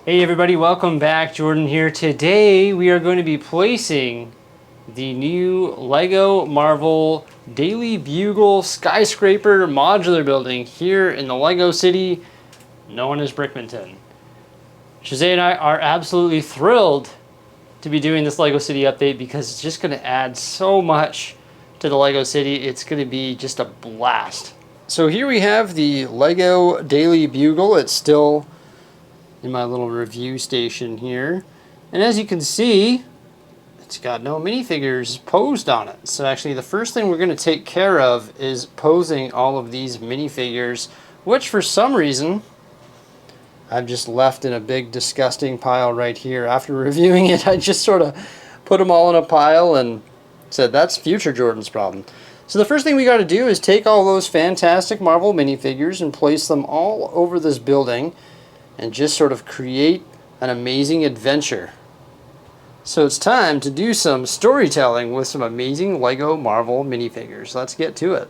Hey everybody, welcome back. Jordan here. Today we are going to be placing the new Lego Marvel Daily Bugle skyscraper modular building here in the Lego City known as Brickmanton. Jose and I are absolutely thrilled to be doing this Lego City update because it's just going to add so much to the Lego City. It's going to be just a blast. So here we have the Lego Daily Bugle. It's still in my little review station here, and as you can see, it's got no minifigures posed on it. So actually the first thing we're going to take care of is posing all of these minifigures, which for some reason I've just left in a big disgusting pile right here. After reviewing it, I just sort of put them all in a pile and said that's future Jordan's problem. So the first thing we got to do is take all those fantastic Marvel minifigures and place them all over this building and just sort of create an amazing adventure. So it's time to do some storytelling with some amazing Lego Marvel minifigures. Let's get to it.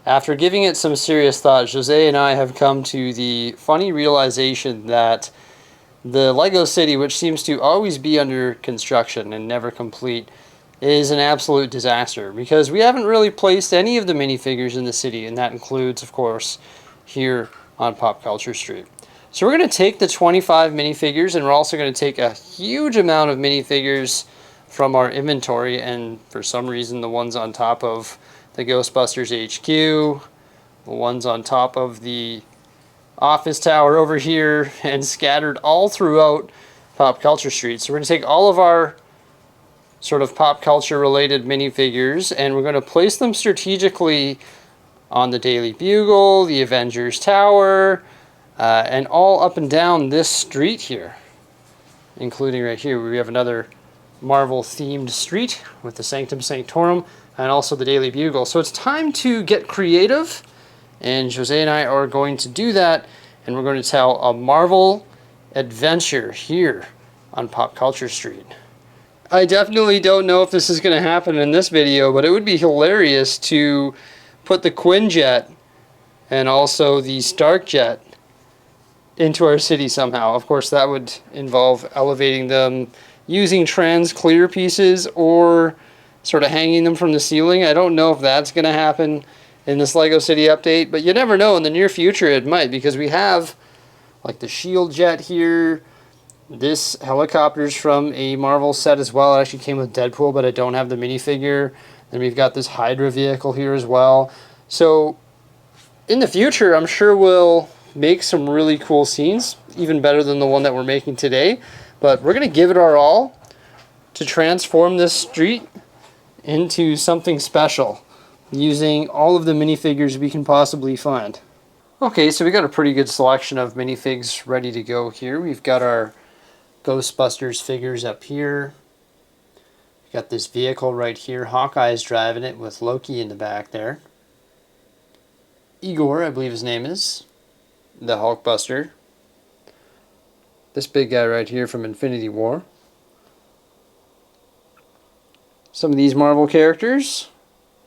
After giving it some serious thought, Jose and I have come to the funny realization that the Lego City, which seems to always be under construction and never complete, is an absolute disaster because we haven't really placed any of the minifigures in the city, and that includes, of course, here on Pop Culture Street. So we're going to take the 25 minifigures, and we're also going to take a huge amount of minifigures from our inventory, and for some reason the ones on top of the Ghostbusters HQ, the ones on top of the office tower over here, and scattered all throughout Pop Culture Street. So we're going to take all of our sort of pop culture related minifigures, and we're going to place them strategically on the Daily Bugle, the Avengers Tower, and all up and down this street here, including right here where we have another Marvel themed street with the Sanctum Sanctorum and also the Daily Bugle. So it's time to get creative, and Jose and I are going to do that, and we're going to tell a Marvel adventure here on Pop Culture Street. I definitely don't know if this is going to happen in this video, but it would be hilarious to put the Quinjet and also the Stark Jet into our city somehow. Of course, that would involve elevating them using trans clear pieces or sort of hanging them from the ceiling. I don't know if that's going to happen in this Lego City update, but you never know. In the near future it might, because we have like the Shield Jet here. This helicopter's from a Marvel set as well. It actually came with Deadpool, but I don't have the minifigure. Then we've got this Hydra vehicle here as well. So in the future, I'm sure we'll make some really cool scenes, even better than the one that we're making today. But we're going to give it our all to transform this street into something special using all of the minifigures we can possibly find. Okay, so we got a pretty good selection of minifigs ready to go here. We've got our Ghostbusters figures up here. Got this vehicle right here. Hawkeye's driving it with Loki in the back there. Igor, I believe his name is, the Hulkbuster. This big guy right here from Infinity War. Some of these Marvel characters,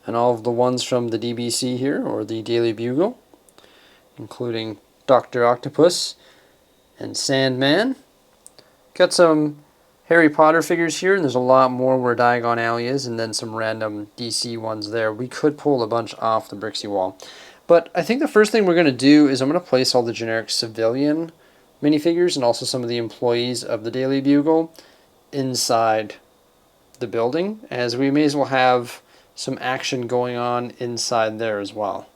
and all of the ones from the DBC here, or the Daily Bugle, including Dr. Octopus and Sandman. Got some Harry Potter figures here, and there's a lot more where Diagon Alley is, and then some random DC ones there. We could pull a bunch off the Bricksie wall. But I think the first thing we're going to do is I'm going to place all the generic civilian minifigures and also some of the employees of the Daily Bugle inside the building, as we may as well have some action going on inside there as well.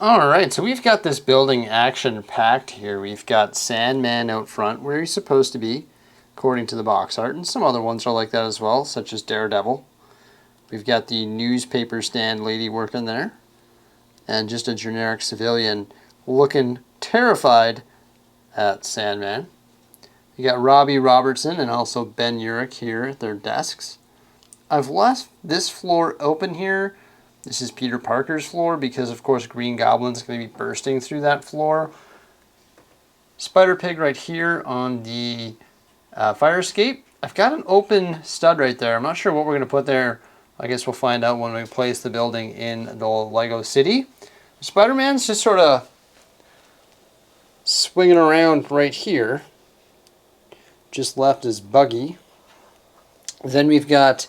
Alright, so we've got this building action packed here. We've got Sandman out front where he's supposed to be, according to the box art, and some other ones are like that as well, such as Daredevil. We've got the newspaper stand lady working there, and just a generic civilian looking terrified at Sandman. You got Robbie Robertson and also Ben Urich here at their desks. I've left this floor open here. This is Peter Parker's floor because, of course, Green Goblin's going to be bursting through that floor. Spider-Pig right here on the fire escape. I've got an open stud right there. I'm not sure what we're going to put there. I guess we'll find out when we place the building in the Lego City. Spider-Man's just sort of swinging around right here. Just left is Buggy. Then we've got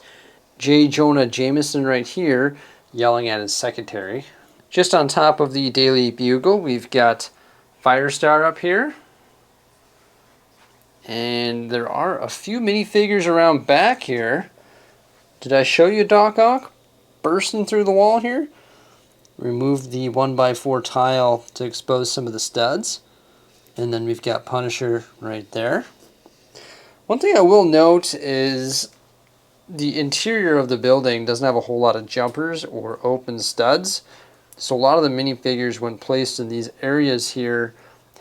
J. Jonah Jameson right here yelling at his secretary. Just on top of the Daily Bugle, we've got Firestar up here. And there are a few minifigures around back here. Did I show you Doc Ock bursting through the wall here? Remove the 1x4 tile to expose some of the studs. And then we've got Punisher right there. One thing I will note is the interior of the building doesn't have a whole lot of jumpers or open studs. So a lot of the minifigures, when placed in these areas here,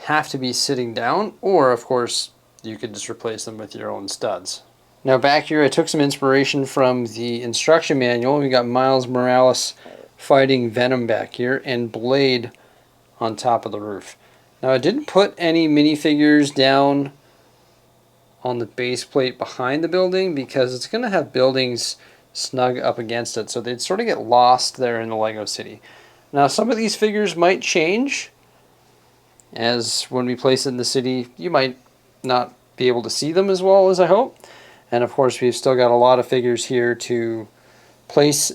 have to be sitting down, or of course you could just replace them with your own studs. Now back here I took some inspiration from the instruction manual. We got Miles Morales fighting Venom back here and Blade on top of the roof. Now I didn't put any minifigures down on the base plate behind the building because it's going to have buildings snug up against it, so they'd sort of get lost there in the Lego City. Now some of these figures might change, as when we place it in the city you might not be able to see them as well as I hope. And of course we've still got a lot of figures here to place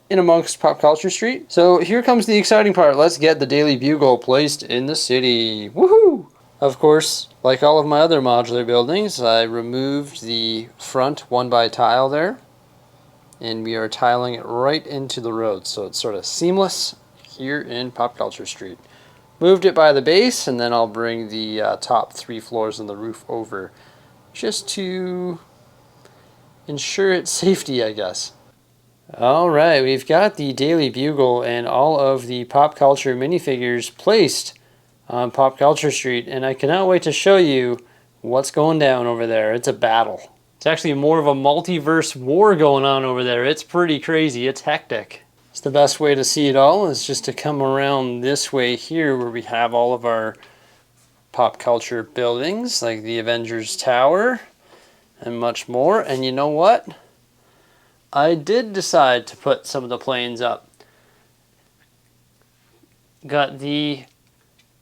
in amongst Pop Culture Street. So here comes the exciting part. Let's get the Daily Bugle placed in the city. Woohoo! Of course, like all of my other modular buildings, I removed the front 1x tile there, and we are tiling it right into the road, so it's sort of seamless here in Pop Culture Street. Moved it by the base, and then I'll bring the top 3 floors and the roof over just to ensure its safety, I guess. Alright, we've got the Daily Bugle and all of the Pop Culture minifigures placed on Pop Culture Street, and I cannot wait to show you what's going down over there. It's a battle. It's actually more of a multiverse war going on over there. It's pretty crazy. It's hectic. It's the best way to see it all is just to come around this way here where we have all of our pop culture buildings like the Avengers Tower and much more. And you know what? I did decide to put some of the planes up. Got the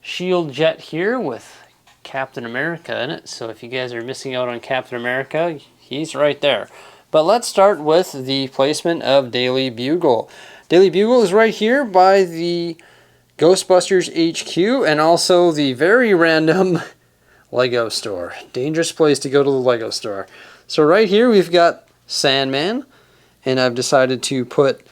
Shield jet here with Captain America in it, so if you guys are missing out on Captain America, he's right there. But let's start with the placement of Daily Bugle. Daily Bugle is right here by the Ghostbusters HQ and also the very random Lego store. Dangerous place to go to the Lego store. So right here we've got Sandman, and I've decided to put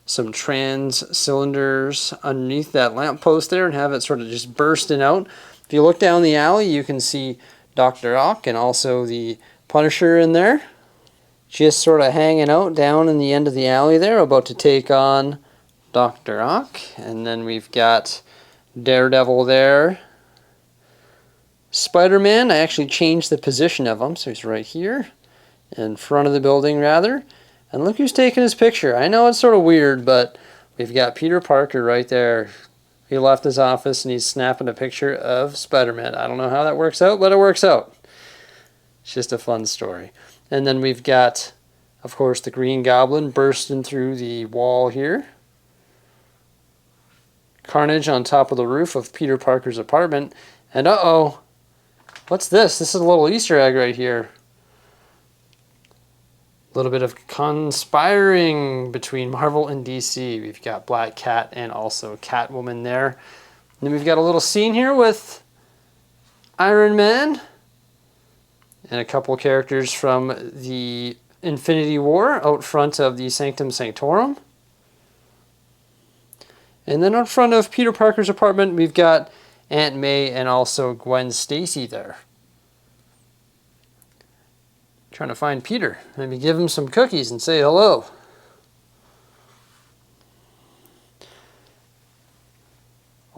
some trans cylinders underneath that lamppost there and have it sort of just bursting out. If you look down the alley, you can see Dr. Ock and also the Punisher in there, just sort of hanging out down in the end of the alley there, about to take on Dr. Ock. And then we've got Daredevil there. Spider-Man, I actually changed the position of him, so he's right here in front of the building rather. And look who's taking his picture. I know it's sort of weird, but we've got Peter Parker right there. He left his office and he's snapping a picture of Spider-Man. I don't know how that works out, but it works out. It's just a fun story. And then we've got, of course, the Green Goblin bursting through the wall here. Carnage on top of the roof of Peter Parker's apartment. And uh-oh, what's this? This is a little Easter egg right here. A little bit of conspiring between Marvel and DC. We've got Black Cat and also Catwoman there. And then we've got a little scene here with Iron Man and a couple characters from the Infinity War out front of the Sanctum Sanctorum. And then out front of Peter Parker's apartment, we've got Aunt May and also Gwen Stacy there. Trying to find Peter. Maybe give him some cookies and say hello.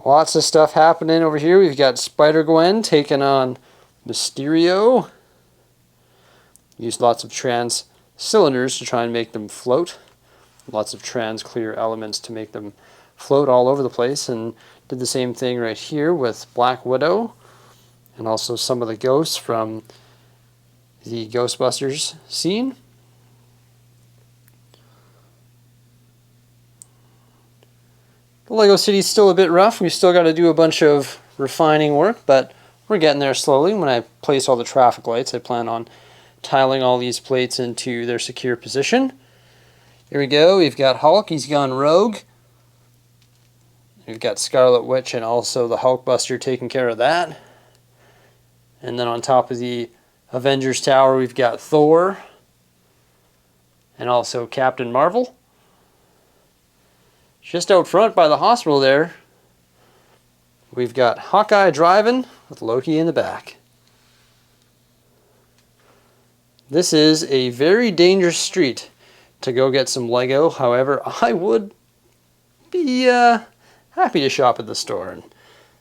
Lots of stuff happening over here. We've got Spider-Gwen taking on Mysterio. Used lots of trans cylinders to try and make them float. Lots of trans clear elements to make them float all over the place. And did the same thing right here with Black Widow. And also some of the ghosts from the Ghostbusters scene. The Lego City's still a bit rough. We've still got to do a bunch of refining work, but we're getting there slowly. When I place all the traffic lights, I plan on tiling all these plates into their secure position. Here we go. We've got Hulk. He's gone rogue. We've got Scarlet Witch and also the Hulkbuster taking care of that. And then on top of the Avengers Tower, we've got Thor and also Captain Marvel. Just out front by the hospital there, we've got Hawkeye driving with Loki in the back. This is a very dangerous street to go get some Lego. However, I would be happy to shop at the store and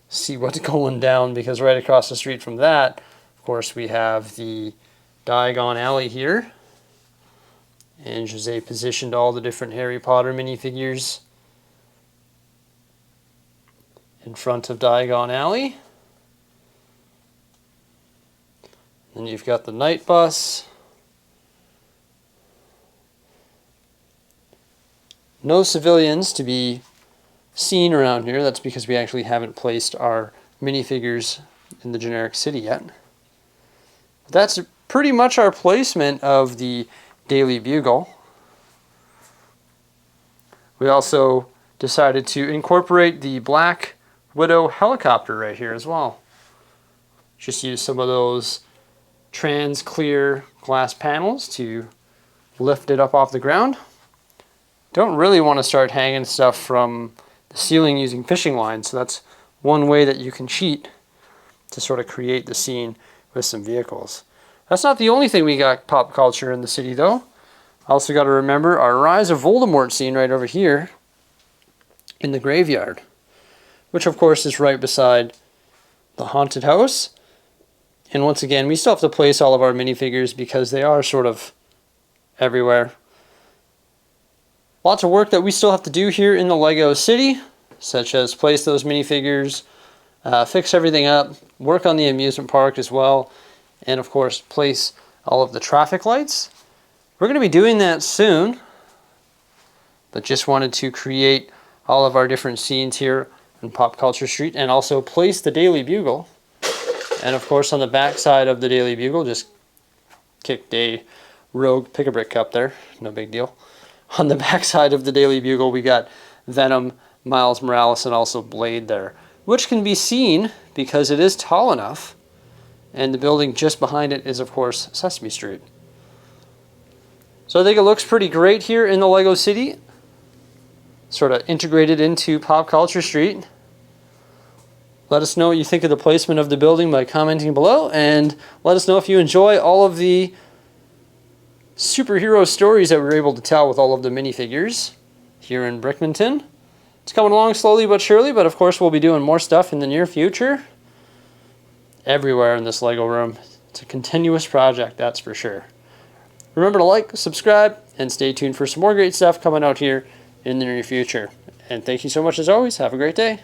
see what's going down, because right across the street from that, of course, we have the Diagon Alley here. And Jose positioned all the different Harry Potter minifigures in front of Diagon Alley. Then you've got the night bus. No civilians to be seen around here. That's because we actually haven't placed our minifigures in the generic city yet. That's pretty much our placement of the Daily Bugle. We also decided to incorporate the Black Widow helicopter right here as well. Just use some of those trans clear glass panels to lift it up off the ground. Don't really want to start hanging stuff from the ceiling using fishing lines, so that's one way that you can cheat to sort of create the scene with some vehicles. That's not the only thing we got pop culture in the city though. Also got to remember our Rise of Voldemort scene right over here in the graveyard, which of course is right beside the haunted house. And once again, we still have to place all of our minifigures because they are sort of everywhere. Lots of work that we still have to do here in the Lego City, such as place those minifigures, fix everything up, work on the amusement park as well, and of course place all of the traffic lights. We're going to be doing that soon, but just wanted to create all of our different scenes here in Pop Culture Street and also place the Daily Bugle. And of course on the back side of the Daily Bugle, just kicked a rogue pick-a-brick cup there, no big deal. On the back side of the Daily Bugle, we got Venom, Miles Morales, and also Blade there, which can be seen because it is tall enough, and the building just behind it is, of course, Sesame Street. So I think it looks pretty great here in the Lego City, sort of integrated into Pop Culture Street. Let us know what you think of the placement of the building by commenting below, and let us know if you enjoy all of the superhero stories that we were able to tell with all of the minifigures here in Brickmanton. It's coming along slowly but surely, but of course we'll be doing more stuff in the near future. Everywhere in this Lego room. It's a continuous project, that's for sure. Remember to like, subscribe, and stay tuned for some more great stuff coming out here in the near future. And thank you so much as always. Have a great day.